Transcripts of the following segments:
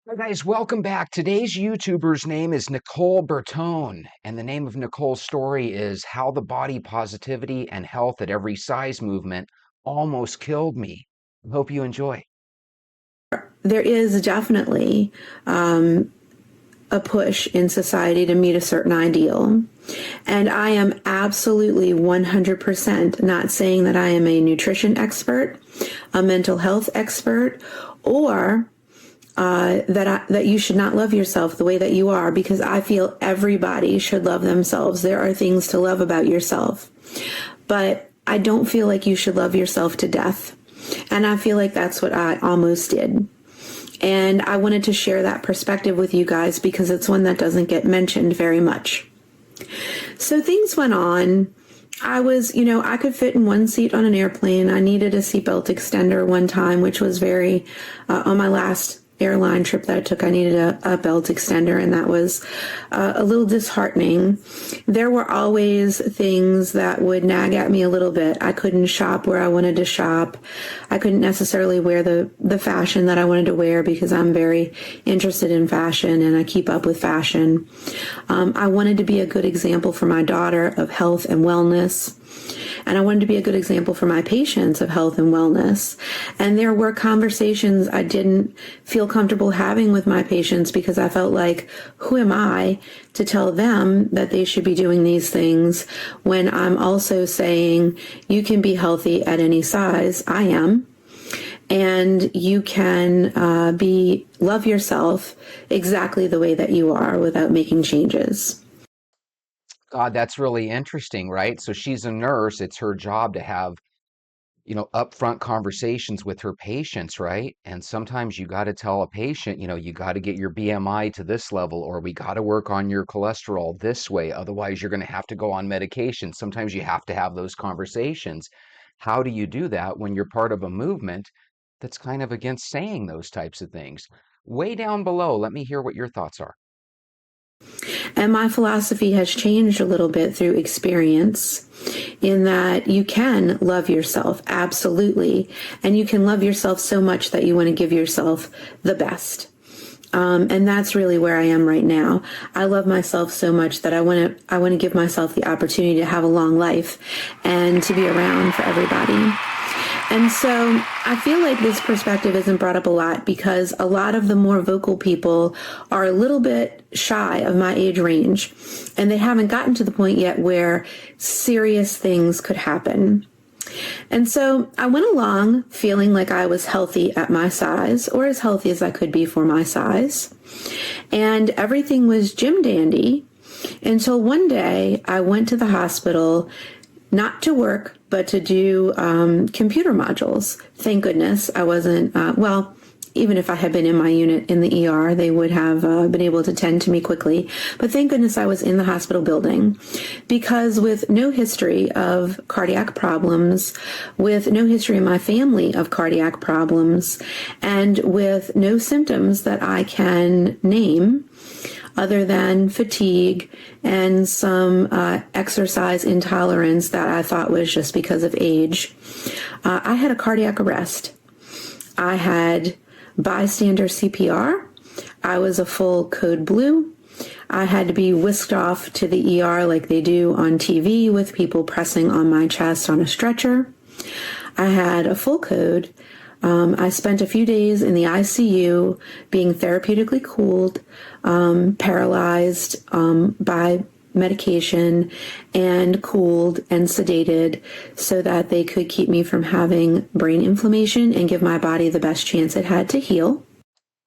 Hi guys, welcome back. Today's YouTuber's name is Nicole Bertone, and the name of Nicole's story is How the Body Positivity and Health at Every Size Movement Almost Killed Me. I hope you enjoy. There is definitely a push in society to meet a certain ideal. And I am absolutely 100% not saying that I am a nutrition expert, a mental health expert, or that you should not love yourself the way that you are, because I feel everybody should love themselves. There are things to love about yourself. But I don't feel like you should love yourself to death. And I feel like that's what I almost did. And I wanted to share that perspective with you guys because it's one that doesn't get mentioned very much. So things went on. I could fit in one seat on an airplane. I needed a seatbelt extender one time, which was on my last airline trip that I took, I needed a belt extender, and that was a little disheartening. There were always things that would nag at me a little bit. I couldn't shop where I wanted to shop. I couldn't necessarily wear the fashion that I wanted to wear because I'm very interested in fashion and I keep up with fashion. I wanted to be a good example for my daughter of health and wellness. And I wanted to be a good example for my patients of health and wellness. And there were conversations I didn't feel comfortable having with my patients because I felt like, who am I to tell them that they should be doing these things when I'm also saying you can be healthy at any size? I am. And you can love yourself exactly the way that you are without making changes. God, that's really interesting, right? So she's a nurse. It's her job to have, upfront conversations with her patients, right? And sometimes you got to tell a patient, you got to get your BMI to this level, or we got to work on your cholesterol this way. Otherwise, you're going to have to go on medication. Sometimes you have to have those conversations. How do you do that when you're part of a movement that's kind of against saying those types of things? Way down below, let me hear what your thoughts are. And my philosophy has changed a little bit through experience in that you can love yourself, absolutely. And you can love yourself so much that you want to give yourself the best. And that's really where I am right now. I love myself so much that I want to give myself the opportunity to have a long life and to be around for everybody. And so I feel like this perspective isn't brought up a lot because a lot of the more vocal people are a little bit shy of my age range, and they haven't gotten to the point yet where serious things could happen. And so I went along feeling like I was healthy at my size, or as healthy as I could be for my size. And everything was gym dandy until one day I went to the hospital, not to work, but to do computer modules. Thank goodness I wasn't, even if I had been in my unit in the ER, they would have been able to tend to me quickly. But thank goodness I was in the hospital building, because with no history of cardiac problems, with no history in my family of cardiac problems, and with no symptoms that I can name, other than fatigue and some exercise intolerance that I thought was just because of age, I had a cardiac arrest. I had bystander CPR. I was a full code blue. I had to be whisked off to the ER like they do on TV with people pressing on my chest on a stretcher. I had a full code. I spent a few days in the ICU being therapeutically cooled, paralyzed by medication, and cooled and sedated so that they could keep me from having brain inflammation and give my body the best chance it had to heal.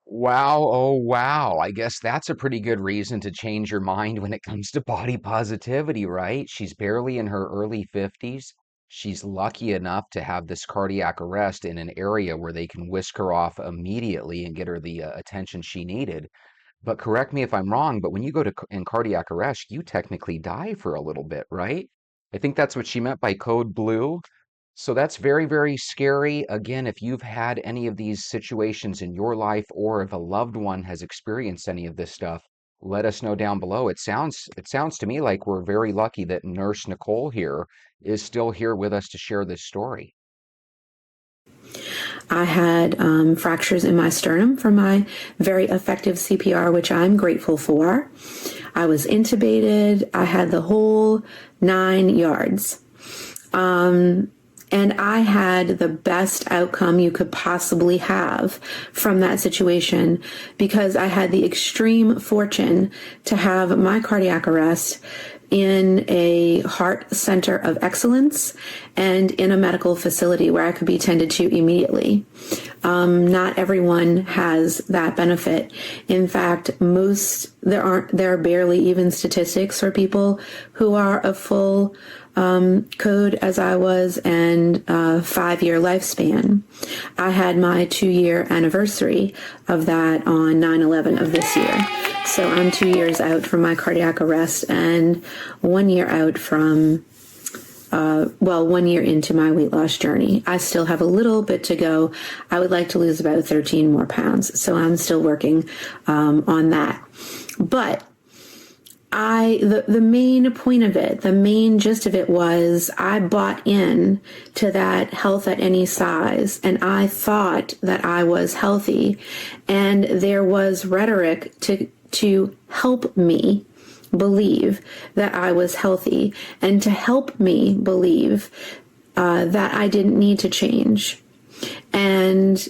Wow, oh wow. I guess that's a pretty good reason to change your mind when it comes to body positivity, right? She's barely in her early 50s. She's lucky enough to have this cardiac arrest in an area where they can whisk her off immediately and get her the attention she needed. But correct me if I'm wrong, but when you go in cardiac arrest, you technically die for a little bit, right? I think that's what she meant by code blue. So that's very, very scary. Again, if you've had any of these situations in your life, or if a loved one has experienced any of this stuff, let us know down below. It sounds to me like we're very lucky that Nurse Nicole here is still here with us to share this story. I had fractures in my sternum from my very effective CPR, which I'm grateful for. I was intubated. I had the whole 9 yards. And I had the best outcome you could possibly have from that situation because I had the extreme fortune to have my cardiac arrest in a heart center of excellence and in a medical facility where I could be tended to immediately. Not everyone has that benefit. In fact, there are barely even statistics for people who are a full code as I was and 5-year lifespan. I had my 2-year anniversary of that on 9/11 of this year. So I'm 2 years out from my cardiac arrest and 1 year out from 1 year into my weight loss journey. I still have a little bit to go. I would like to lose about 13 more pounds. So I'm still working on that. But the main point of it, the main gist of it was I bought in to that health at any size, and I thought that I was healthy, and there was rhetoric to help me believe that I was healthy and to help me believe that I didn't need to change. And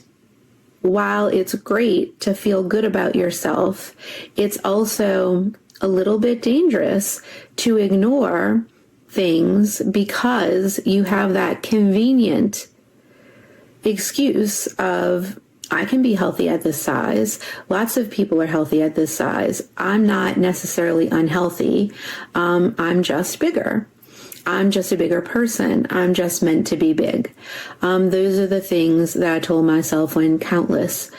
while it's great to feel good about yourself, it's also a little bit dangerous to ignore things because you have that convenient excuse of, I can be healthy at this size. Lots of people are healthy at this size. I'm not necessarily unhealthy. I'm just bigger. I'm just a bigger person. I'm just meant to be big. Those are the things that I told myself when countless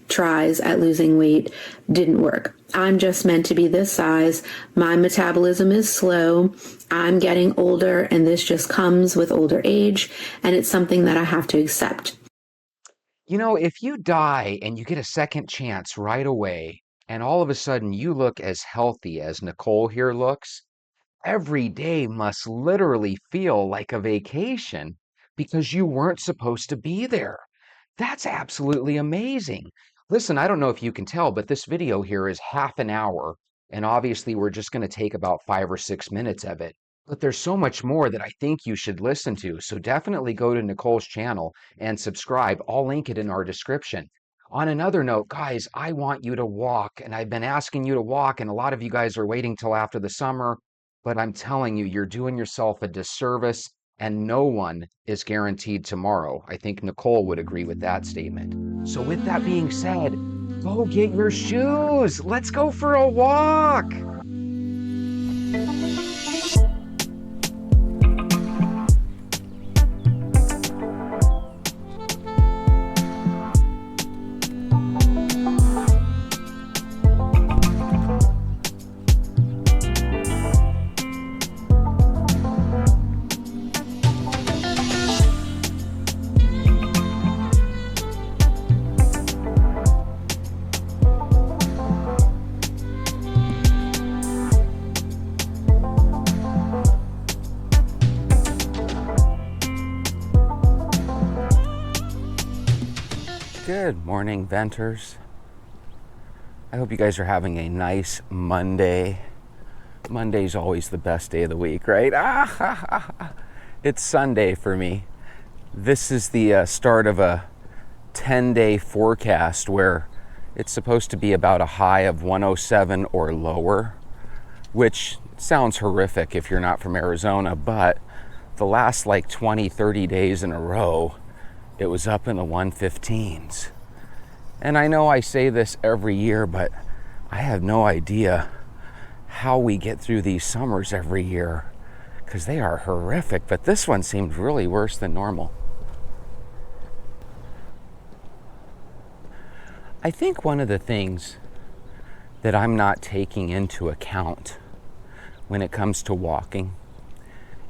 tries at losing weight didn't work. I'm just meant to be this size. My metabolism is slow. I'm getting older, and this just comes with older age, and it's something that I have to accept. You know, if you die and you get a second chance right away, and all of a sudden you look as healthy as Nicole here looks, every day must literally feel like a vacation because you weren't supposed to be there. That's absolutely amazing. Listen, I don't know if you can tell, but this video here is half an hour, and obviously we're just going to take about 5 or 6 minutes of it. But there's so much more that I think you should listen to, so definitely go to Nicole's channel and subscribe. I'll link it in our description. On another note, guys, I want you to walk, and I've been asking you to walk, and a lot of you guys are waiting till after the summer, but I'm telling you, you're doing yourself a disservice, and no one is guaranteed tomorrow. I think Nicole would agree with that statement. So with that being said, go get your shoes. Let's go for a walk. Good morning, venters. I hope you guys are having a nice Monday. Monday's always the best day of the week, right? It's Sunday for me. This is the start of a 10-day forecast where it's supposed to be about a high of 107 or lower, which sounds horrific if you're not from Arizona, but the last like 20, 30 days in a row, it was up in the 115s. And I know I say this every year, but I have no idea how we get through these summers every year because they are horrific, but this one seemed really worse than normal. I think one of the things that I'm not taking into account when it comes to walking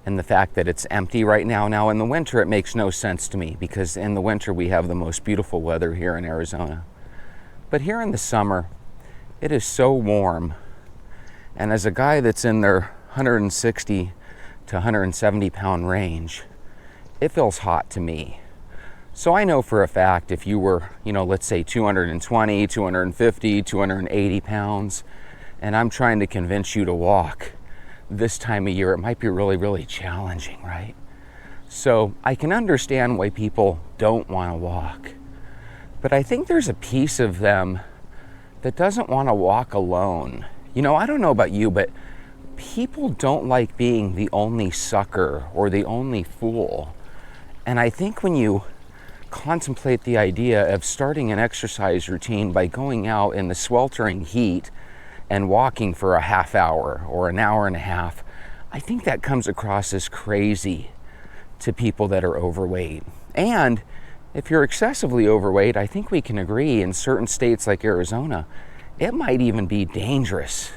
and the fact that it's empty right now. Now in the winter, it makes no sense to me because in the winter we have the most beautiful weather here in Arizona. But here in the summer, it is so warm. And as a guy that's in their 160 to 170 pound range, it feels hot to me. So I know for a fact if you were, let's say 220, 250, 280 pounds, and I'm trying to convince you to walk this time of year, it might be really, really challenging, right? So I can understand why people don't want to walk. But I think there's a piece of them that doesn't want to walk alone. I don't know about you, but people don't like being the only sucker or the only fool. And I think when you contemplate the idea of starting an exercise routine by going out in the sweltering heat and walking for a half hour or an hour and a half, I think that comes across as crazy to people that are overweight. And if you're excessively overweight, I think we can agree in certain states like Arizona, it might even be dangerous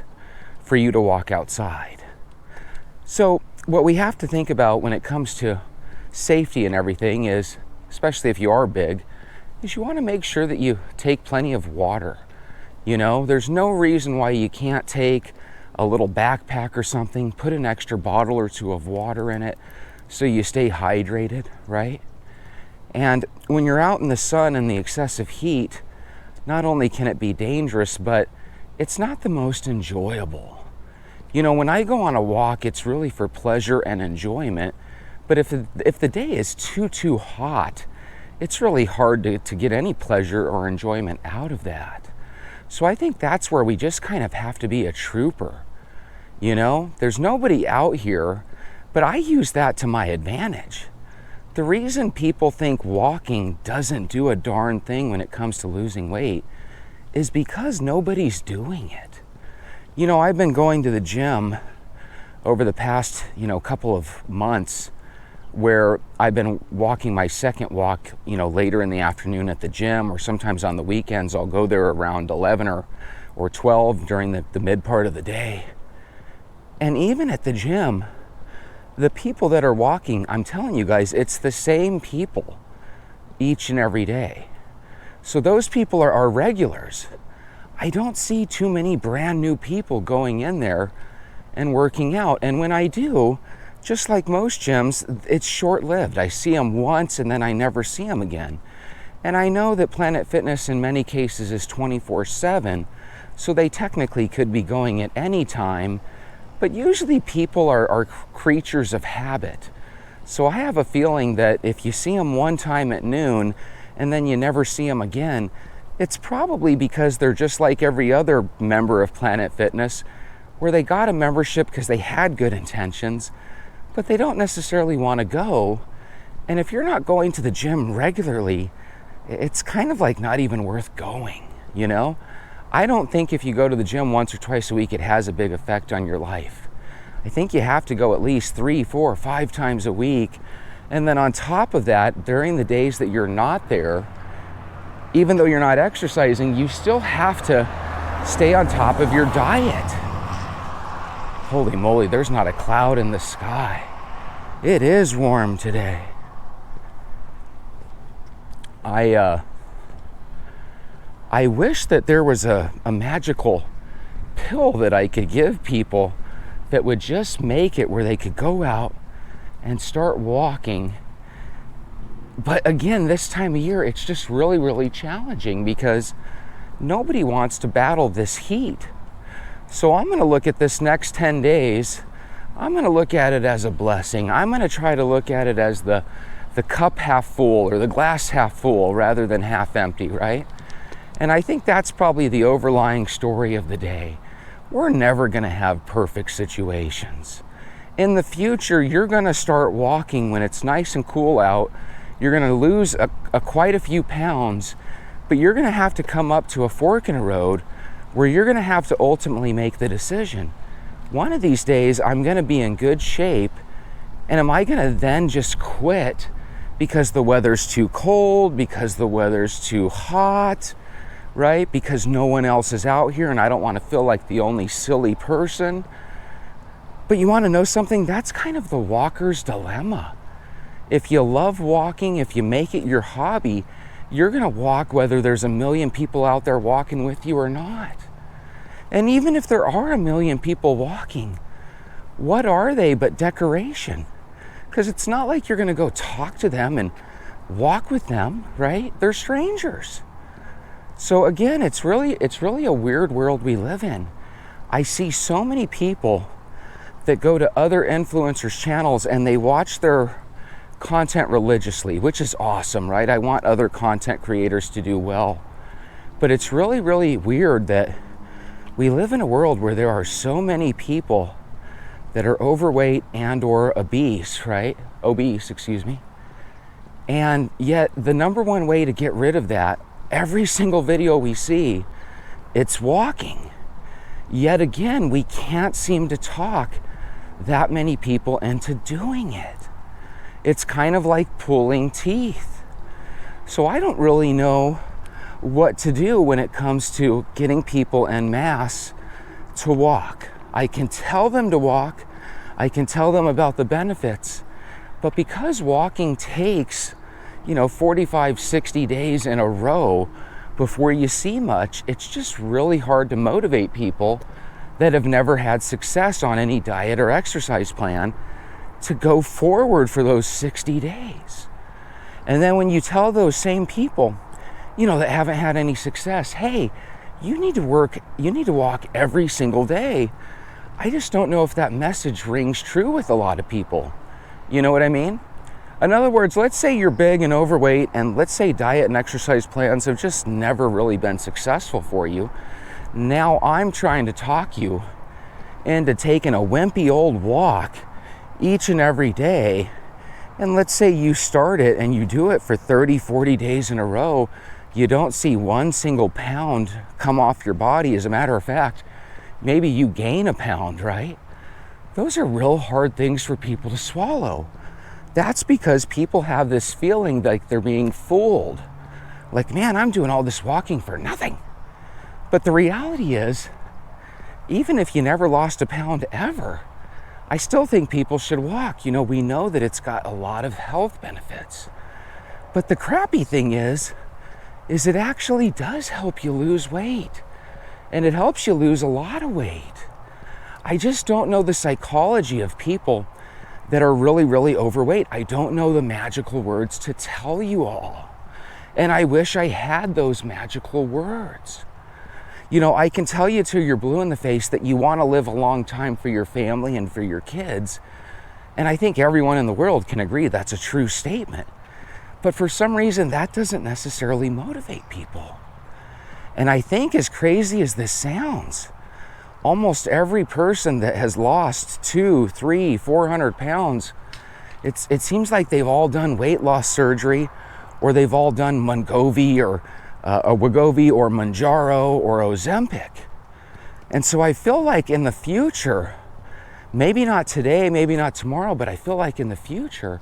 for you to walk outside. So what we have to think about when it comes to safety and everything is, especially if you are big, is you want to make sure that you take plenty of water. There's no reason why you can't take a little backpack or something, put an extra bottle or two of water in it so you stay hydrated, right? And when you're out in the sun and the excessive heat, not only can it be dangerous, but it's not the most enjoyable. When I go on a walk, it's really for pleasure and enjoyment. But if the day is too hot, it's really hard to get any pleasure or enjoyment out of that. So I think that's where we just kind of have to be a trooper. There's nobody out here, but I use that to my advantage. The reason people think walking doesn't do a darn thing when it comes to losing weight is because nobody's doing it. I've been going to the gym over the past, couple of months where I've been walking my second walk, later in the afternoon at the gym, or sometimes on the weekends I'll go there around 11 or 12 during the mid part of the day. And even at the gym, the people that are walking, I'm telling you guys, it's the same people each and every day. So those people are regulars. I don't see too many brand new people going in there and working out. And when I do, just like most gyms, it's short-lived. I see them once and then I never see them again. And I know that Planet Fitness in many cases is 24/7, so they technically could be going at any time, but usually people are creatures of habit. So I have a feeling that if you see them one time at noon and then you never see them again, it's probably because they're just like every other member of Planet Fitness, where they got a membership because they had good intentions, but they don't necessarily want to go. And if you're not going to the gym regularly, it's kind of like not even worth going, I don't think if you go to the gym once or twice a week, it has a big effect on your life. I think you have to go at least 3, 4, 5 times a week. And then on top of that, during the days that you're not there, even though you're not exercising, you still have to stay on top of your diet. Holy moly, there's not a cloud in the sky. It is warm today. I wish that there was a magical pill that I could give people that would just make it where they could go out and start walking. But again, this time of year, it's just really, really challenging because nobody wants to battle this heat. So I'm going to look at this next 10 days, I'm going to look at it as a blessing. I'm going to try to look at it as the cup half full or the glass half full rather than half empty, right? And I think that's probably the overlying story of the day. We're never going to have perfect situations. In the future, you're going to start walking when it's nice and cool out. You're going to lose quite a few pounds, but you're going to have to come up to a fork in a road where you're going to have to ultimately make the decision. One of these days, I'm going to be in good shape, and am I going to then just quit because the weather's too cold, because the weather's too hot, right? Because no one else is out here and I don't want to feel like the only silly person. But you want to know something? That's kind of the walker's dilemma. If you love walking, if you make it your hobby, you're going to walk whether there's a million people out there walking with you or not. And even if there are a million people walking, what are they but decoration? Because it's not like you're going to go talk to them and walk with them, right? They're strangers. So again, it's really a weird world we live in. I see so many people that go to other influencers' channels and they watch their content religiously, which is awesome, right? I want other content creators to do well. But it's really, really weird that we live in a world where there are so many people that are overweight and or obese, right? Obese, excuse me. And yet the number one way to get rid of that, every single video we see, it's walking. Yet again, we can't seem to talk that many people into doing it. It's kind of like pulling teeth. So I don't really know what to do when it comes to getting people en masse to walk. I can tell them to walk, I can tell them about the benefits, but because walking takes, 45, 60 days in a row before you see much, it's just really hard to motivate people that have never had success on any diet or exercise plan to go forward for those 60 days. And then when you tell those same people, that haven't had any success, hey, you need to walk every single day. I just don't know if that message rings true with a lot of people. You know what I mean? In other words, let's say you're big and overweight, and let's say diet and exercise plans have just never really been successful for you. Now I'm trying to talk you into taking a wimpy old walk each and every day. And let's say you start it and you do it for 30, 40 days in a row. You don't see one single pound come off your body. As a matter of fact, maybe you gain a pound, right? Those are real hard things for people to swallow. That's because people have this feeling like they're being fooled. Like, man, I'm doing all this walking for nothing. But the reality is, even if you never lost a pound ever, I still think people should walk. We know that it's got a lot of health benefits. But the crappy thing is it actually does help you lose weight. And it helps you lose a lot of weight. I just don't know the psychology of people that are really, really overweight. I don't know the magical words to tell you all. And I wish I had those magical words. I can tell you till you're blue in the face that you want to live a long time for your family and for your kids. And I think everyone in the world can agree that's a true statement. But for some reason, that doesn't necessarily motivate people. And I think, as crazy as this sounds, almost every person that has lost 200, 300, 400 pounds, it seems like they've all done weight loss surgery, or they've all done Wegovy or Mounjaro or Ozempic. And so I feel like in the future, maybe not today, maybe not tomorrow, but I feel like in the future,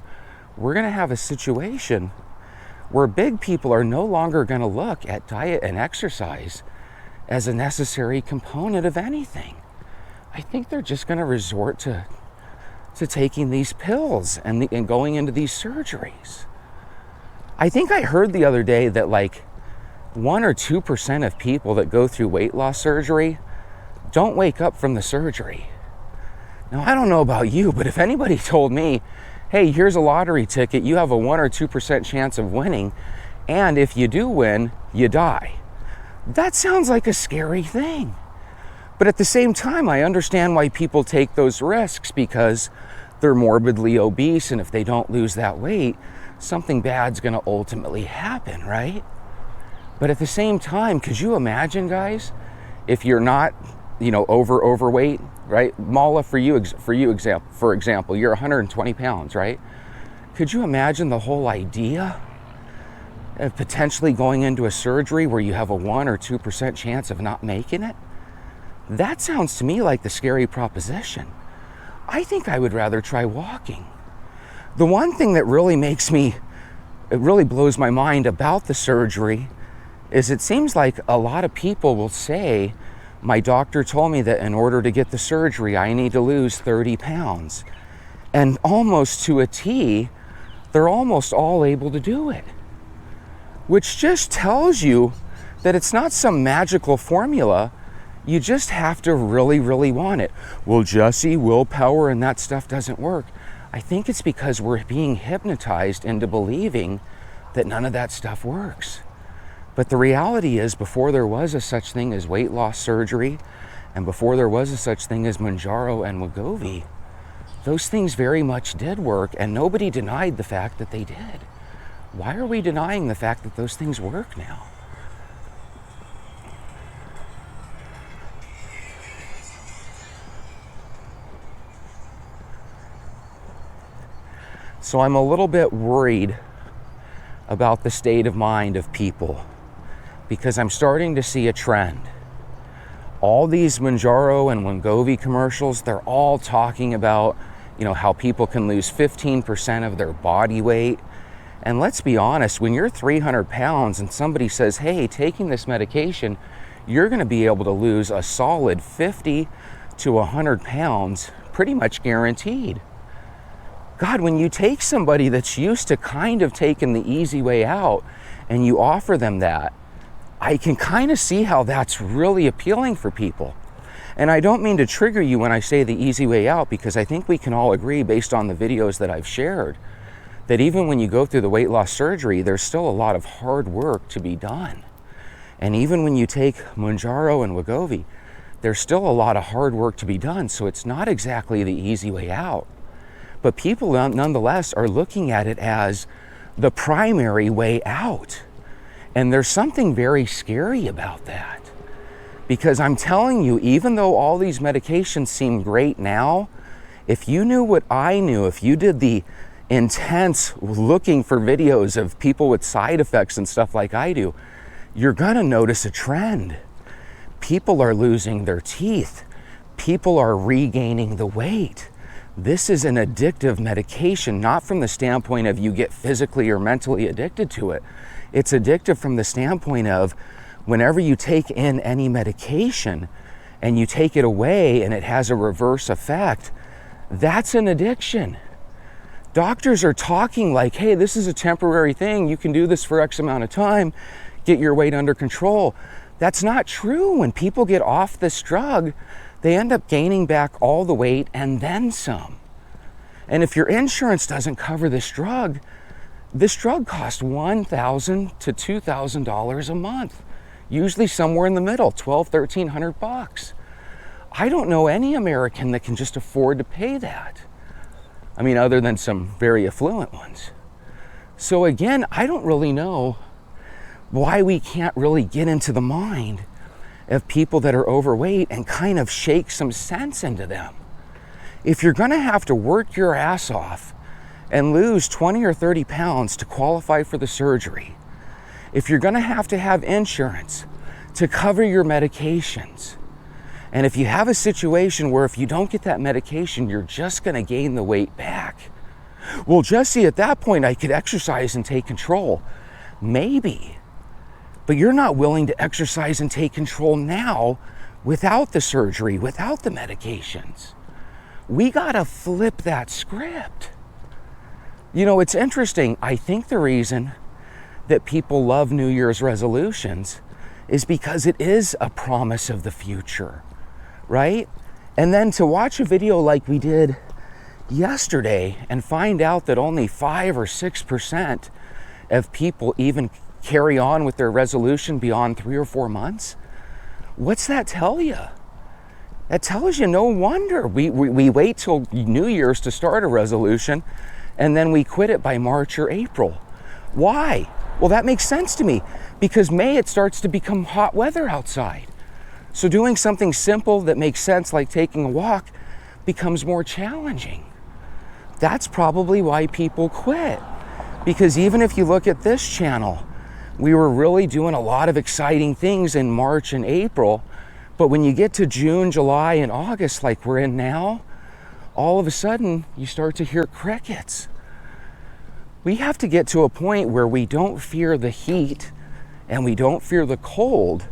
we're going to have a situation where big people are no longer going to look at diet and exercise as a necessary component of anything. I think they're just going to resort to taking these pills and going into these surgeries. I think I heard the other day that like 1 or 2% of people that go through weight loss surgery don't wake up from the surgery. Now, I don't know about you, but if anybody told me, hey, here's a lottery ticket, you have a 1 or 2% chance of winning, and if you do win, you die, that sounds like a scary thing. But at the same time, I understand why people take those risks, because they're morbidly obese, and if they don't lose that weight, something bad's going to ultimately happen, right? But at the same time, could you imagine, guys, if you're not, overweight, right? Mala, for example, you're 120 pounds, right? Could you imagine the whole idea of potentially going into a surgery where you have a 1 or 2% chance of not making it? That sounds to me like the scary proposition. I think I would rather try walking. The one thing that really blows my mind about the surgery is it seems like a lot of people will say, my doctor told me that in order to get the surgery, I need to lose 30 pounds. And almost to a T, they're almost all able to do it. Which just tells you that it's not some magical formula. You just have to really, really want it. Well, Jesse, willpower and that stuff doesn't work. I think it's because we're being hypnotized into believing that none of that stuff works. But the reality is, before there was a such thing as weight loss surgery, and before there was a such thing as Mounjaro and Wegovy, those things very much did work, and nobody denied the fact that they did. Why are we denying the fact that those things work now? So I'm a little bit worried about the state of mind of people, because I'm starting to see a trend. All these Mounjaro and Wegovy commercials, they're all talking about, how people can lose 15% of their body weight. And let's be honest, when you're 300 pounds and somebody says, hey, taking this medication, you're going to be able to lose a solid 50 to 100 pounds, pretty much guaranteed. God, when you take somebody that's used to kind of taking the easy way out and you offer them that, I can kind of see how that's really appealing for people. And I don't mean to trigger you when I say the easy way out, because I think we can all agree, based on the videos that I've shared, that even when you go through the weight loss surgery, there's still a lot of hard work to be done. And even when you take Mounjaro and Wegovy, there's still a lot of hard work to be done. So it's not exactly the easy way out. But people nonetheless are looking at it as the primary way out. And there's something very scary about that. Because I'm telling you, even though all these medications seem great now, if you knew what I knew, if you did the intense looking for videos of people with side effects and stuff like I do, you're gonna notice a trend. People are losing their teeth. People are regaining the weight. This is an addictive medication, not from the standpoint of you get physically or mentally addicted to it. It's addictive from the standpoint of whenever you take in any medication and you take it away and it has a reverse effect, that's an addiction. Doctors are talking like, hey, this is a temporary thing. You can do this for X amount of time, get your weight under control. That's not true. When people get off this drug, they end up gaining back all the weight and then some. And if your insurance doesn't cover this drug costs $1,000 to $2,000 a month. Usually somewhere in the middle, $1,200, $1,300. I don't know any American that can just afford to pay that. I mean, other than some very affluent ones. So again, I don't really know why we can't really get into the mind of people that are overweight and kind of shake some sense into them. If you're gonna have to work your ass off and lose 20 or 30 pounds to qualify for the surgery, if you're gonna have to have insurance to cover your medications, and if you have a situation where if you don't get that medication, you're just gonna gain the weight back. Well, Jesse, at that point, I could exercise and take control. Maybe, but you're not willing to exercise and take control now without the surgery, without the medications. We gotta flip that script. It's interesting. I think the reason that people love New Year's resolutions is because it is a promise of the future, right? And then to watch a video like we did yesterday and find out that only 5 or 6% of people even carry on with their resolution beyond 3 or 4 months, what's that tell you? That tells you no wonder we wait till New Year's to start a resolution, and then we quit it by March or April. Why? Well, that makes sense to me, because May it starts to become hot weather outside. So doing something simple that makes sense, like taking a walk, becomes more challenging. That's probably why people quit. Because even if you look at this channel, we were really doing a lot of exciting things in March and April, but when you get to June, July, and August, like we're in now, all of a sudden you start to hear crickets. We have to get to a point where we don't fear the heat and we don't fear the cold.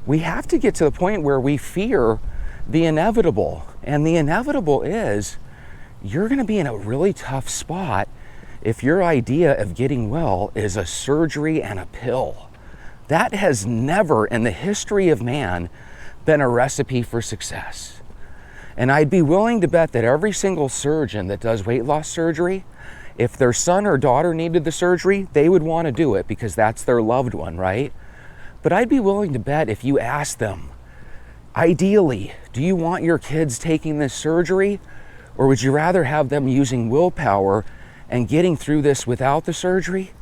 We have to get to the point where we fear the inevitable. And the inevitable is you're going to be in a really tough spot if your idea of getting well is a surgery and a pill. That has never in the history of man been a recipe for success. And I'd be willing to bet that every single surgeon that does weight loss surgery If their son or daughter needed the surgery, they would want to do it because that's their loved one, right? But I'd be willing to bet if you asked them, ideally, do you want your kids taking this surgery, or would you rather have them using willpower and getting through this without the surgery?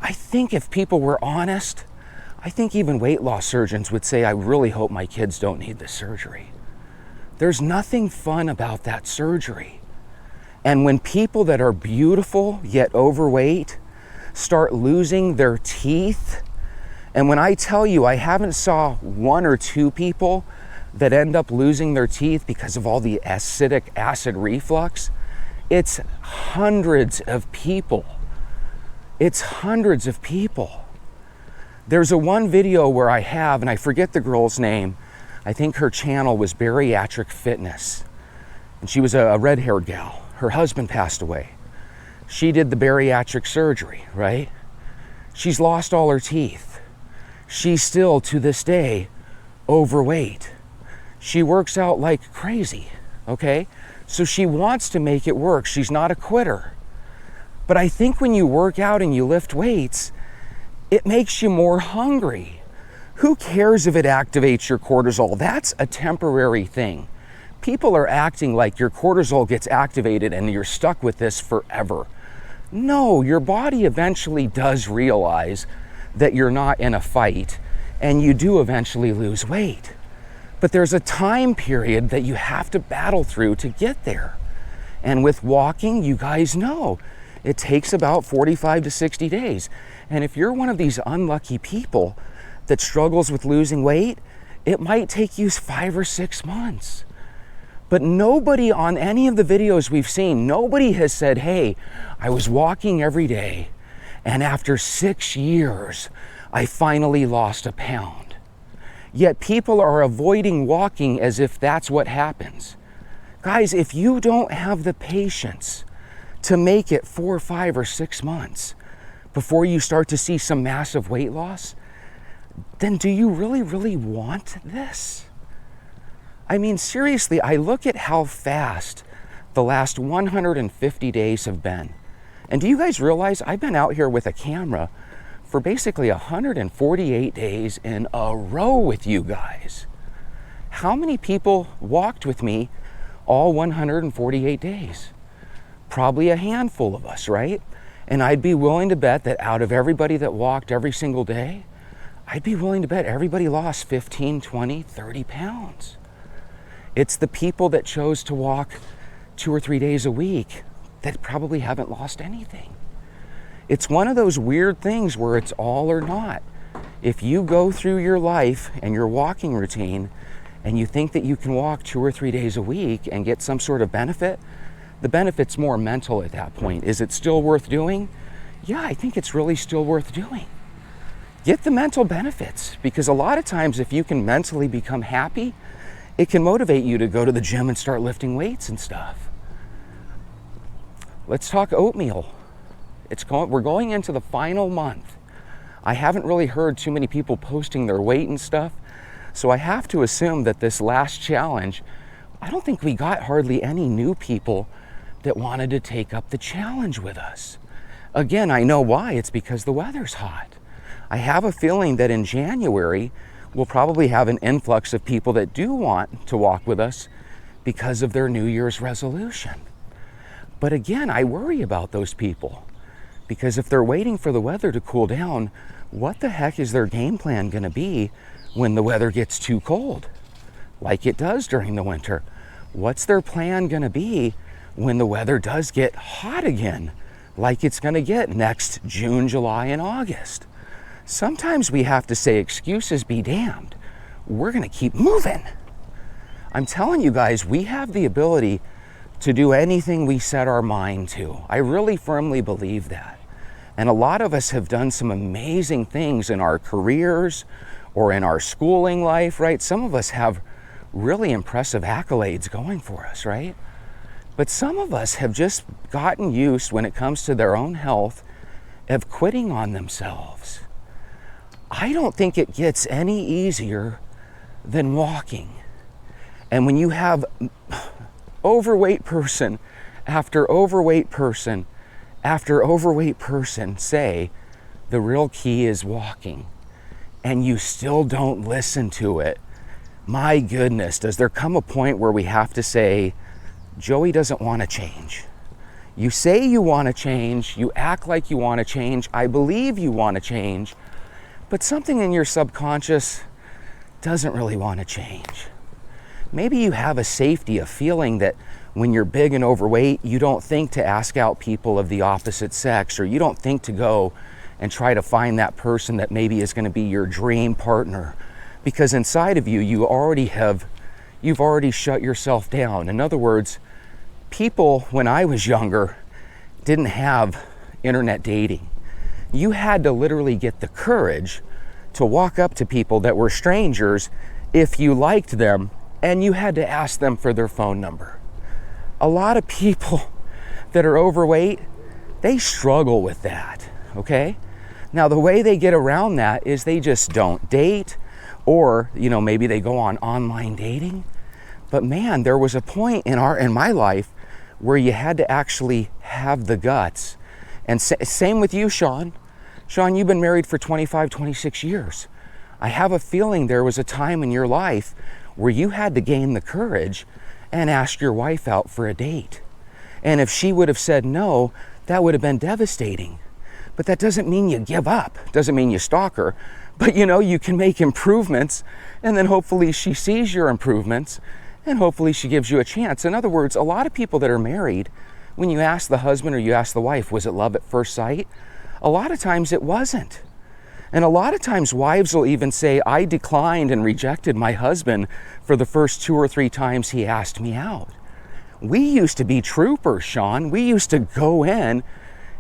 I think if people were honest, I think even weight loss surgeons would say, I really hope my kids don't need this surgery. There's nothing fun about that surgery. And when people that are beautiful yet overweight start losing their teeth, and when I tell you I haven't saw 1 or 2 people that end up losing their teeth because of all the acidic acid reflux, it's hundreds of people. It's hundreds of people. There's one video where I have, and I forget the girl's name, I think her channel was Bariatric Fitness, and she was a red-haired gal. Her husband passed away. She did the bariatric surgery, right? She's lost all her teeth. She's still, to this day, overweight. She works out like crazy, okay? So she wants to make it work. She's not a quitter. But I think when you work out and you lift weights, it makes you more hungry. Who cares if it activates your cortisol? That's a temporary thing. People are acting like your cortisol gets activated and you're stuck with this forever. No, your body eventually does realize that you're not in a fight, and you do eventually lose weight. But there's a time period that you have to battle through to get there. And with walking, you guys know, it takes about 45 to 60 days. And if you're one of these unlucky people that struggles with losing weight, it might take you 5 or 6 months. But nobody on any of the videos we've seen, nobody has said, hey, I was walking every day, and after 6 years, I finally lost a pound. Yet people are avoiding walking as if that's what happens. Guys, if you don't have the patience to make it 4, 5, or 6 months before you start to see some massive weight loss, then do you really, really want this? I mean, seriously, I look at how fast the last 150 days have been. And do you guys realize I've been out here with a camera for basically 148 days in a row with you guys? How many people walked with me all 148 days? Probably a handful of us, right? And I'd be willing to bet that out of everybody that walked every single day, I'd be willing to bet everybody lost 15, 20, 30 pounds. It's the people that chose to walk 2 or 3 days a week that probably haven't lost anything. It's one of those weird things where it's all or not. If you go through your life and your walking routine and you think that you can walk 2 or 3 days a week and get some sort of benefit, the benefit's more mental at that point. Is it still worth doing? Yeah, I think it's really still worth doing. Get the mental benefits, because a lot of times if you can mentally become happy, it can motivate you to go to the gym and start lifting weights and stuff. Let's talk oatmeal. We're going into the final month. I haven't really heard too many people posting their weight and stuff, so I have to assume that this last challenge, I don't think we got hardly any new people that wanted to take up the challenge with us. Again, I know why. It's because the weather's hot. I have a feeling that in January, we'll probably have an influx of people that do want to walk with us because of their New Year's resolution. But again, I worry about those people, because if they're waiting for the weather to cool down, what the heck is their game plan going to be when the weather gets too cold, like it does during the winter? What's their plan going to be when the weather does get hot again, like it's going to get next June, July, and August? Sometimes we have to say, excuses be damned. We're going to keep moving. I'm telling you guys, we have the ability to do anything we set our mind to. I really firmly believe that. And a lot of us have done some amazing things in our careers or in our schooling life, right? Some of us have really impressive accolades going for us, right? But some of us have just gotten used, when it comes to their own health, of quitting on themselves. I don't think it gets any easier than walking. And when you have overweight person after overweight person after overweight person say the real key is walking, and you still don't listen to it. My goodness, does there come a point where we have to say, Joey doesn't want to change? You say you want to change, you act like you want to change, I believe you want to change, but something in your subconscious doesn't really want to change. Maybe you have a safety, a feeling that when you're big and overweight, you don't think to ask out people of the opposite sex, or you don't think to go and try to find that person that maybe is going to be your dream partner, because inside of you, you've already shut yourself down. In other words, people, when I was younger, didn't have internet dating. You had to literally get the courage to walk up to people that were strangers if you liked them, and you had to ask them for their phone number. A lot of people that are overweight, they struggle with that, okay? Now, the way they get around that is they just don't date, or, maybe they go on online dating. But man, there was a point in my life where you had to actually have the guts. And same with you, Sean. Sean, you've been married for 25, 26 years. I have a feeling there was a time in your life where you had to gain the courage and ask your wife out for a date. And if she would have said no, that would have been devastating. But that doesn't mean you give up. Doesn't mean you stalk her. But you can make improvements, and then hopefully she sees your improvements, and hopefully she gives you a chance. In other words, a lot of people that are married, when you ask the husband or you ask the wife, was it love at first sight? A lot of times it wasn't. And a lot of times wives will even say, I declined and rejected my husband for the first 2 or 3 times he asked me out. We used to be troopers, Sean. We used to go in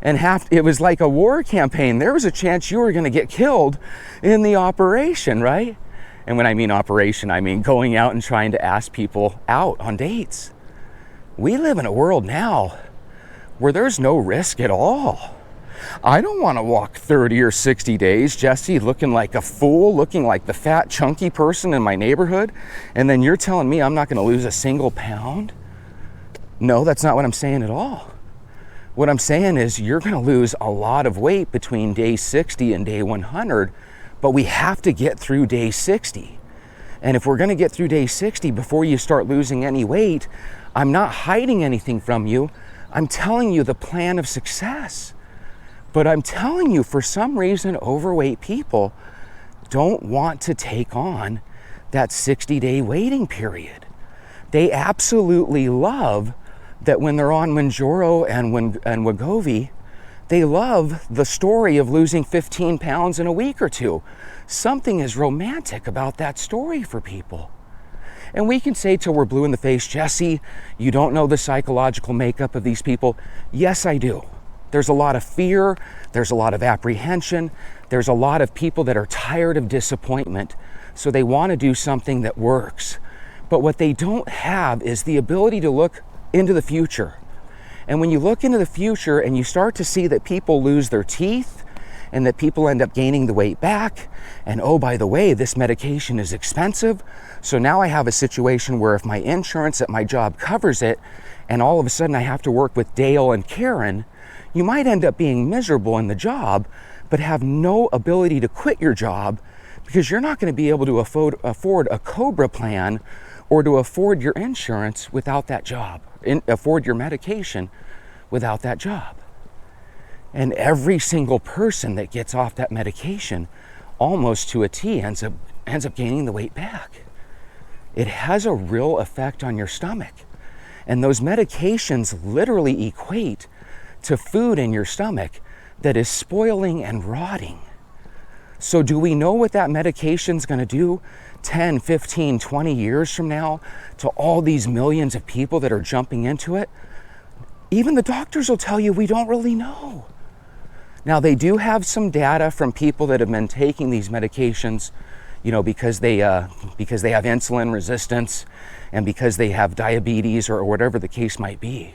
and it was like a war campaign. There was a chance you were going to get killed in the operation, right? And when I mean operation, I mean going out and trying to ask people out on dates. We live in a world now where there's no risk at all. I don't want to walk 30 or 60 days, Jesse, looking like a fool, looking like the fat, chunky person in my neighborhood, and then you're telling me I'm not going to lose a single pound? No, that's not what I'm saying at all. What I'm saying is you're going to lose a lot of weight between day 60 and day 100, but we have to get through day 60. And if we're going to get through day 60 before you start losing any weight, I'm not hiding anything from you. I'm telling you the plan of success. But I'm telling you, for some reason, overweight people don't want to take on that 60-day waiting period. They absolutely love that when they're on Mounjaro and Wegovy, they love the story of losing 15 pounds in a week or 2. Something is romantic about that story for people. And we can say till we're blue in the face, Jesse, you don't know the psychological makeup of these people. Yes, I do. There's a lot of fear, there's a lot of apprehension, there's a lot of people that are tired of disappointment, so they want to do something that works. But what they don't have is the ability to look into the future. And when you look into the future and you start to see that people lose their teeth and that people end up gaining the weight back, and oh, by the way, this medication is expensive, so now I have a situation where if my insurance at my job covers it, and all of a sudden I have to work with Dale and Karen, you might end up being miserable in the job, but have no ability to quit your job because you're not going to be able to afford a COBRA plan or to afford your insurance without that job, afford your medication without that job. And every single person that gets off that medication, almost to a T, ends up gaining the weight back. It has a real effect on your stomach. And those medications literally equate to food in your stomach that is spoiling and rotting. So do we know what that medication's going to do 10, 15, 20 years from now to all these millions of people that are jumping into it? Even the doctors will tell you we don't really know. Now, they do have some data from people that have been taking these medications, because they have insulin resistance and because they have diabetes or whatever the case might be.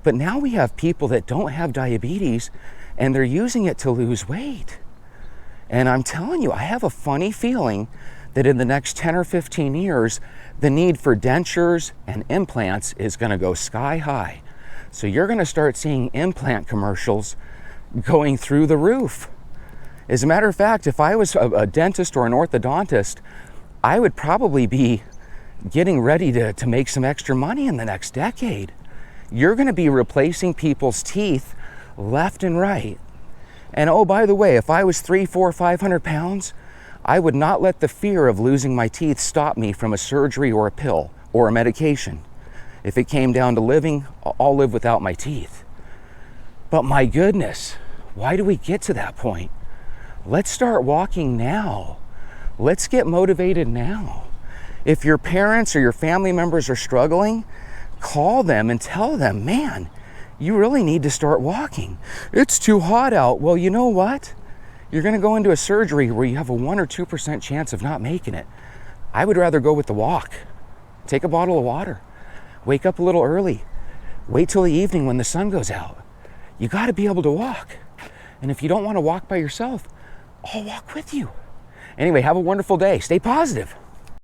But now we have people that don't have diabetes and they're using it to lose weight. And I'm telling you, I have a funny feeling that in the next 10 or 15 years, the need for dentures and implants is going to go sky high. So you're going to start seeing implant commercials going through the roof. As a matter of fact, if I was a dentist or an orthodontist, I would probably be getting ready to make some extra money in the next decade. You're going to be replacing people's teeth left and right. And oh, by the way, if I was 300, 400, 500 pounds, I would not let the fear of losing my teeth stop me from a surgery or a pill or a medication. If it came down to living, I'll live without my teeth. But my goodness, why do we get to that point? Let's start walking now. Let's get motivated now. If your parents or your family members are struggling, call them and tell them, man, you really need to start walking. It's too hot out. Well, you know what? You're going to go into a surgery where you have a 1 or 2% chance of not making it. I would rather go with the walk. Take a bottle of water. Wake up a little early. Wait till the evening when the sun goes out. You got to be able to walk. And if you don't want to walk by yourself, I'll walk with you. Anyway, have a wonderful day. Stay positive.